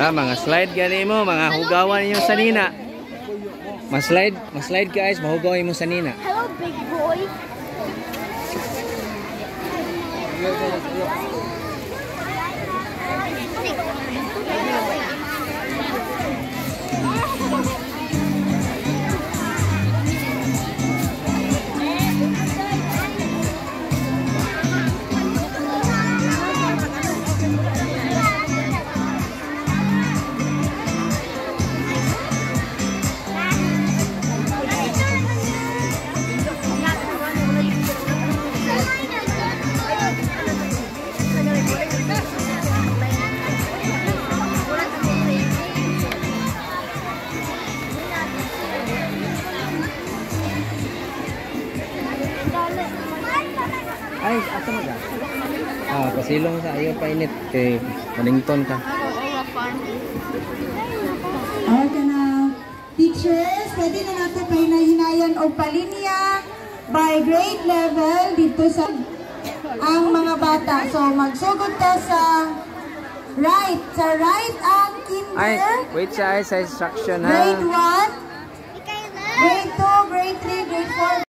Mga slide gani mo, mga hugawan ninyo sa nina. Mas slide guys, mahugawan mo sa nina. Hello, big boy. Ay, asa mo ka? Pasilong sa iyo painit kay Wellington ka. Okay na. Teachers, pwede na natin pahinayan o palinya by grade level dito sa ang mga bata. So, magsugod ka sa right. Sa right ang kinder. Ay, wait sa instruction ha. Grade 1, grade 2, grade 3, grade 4.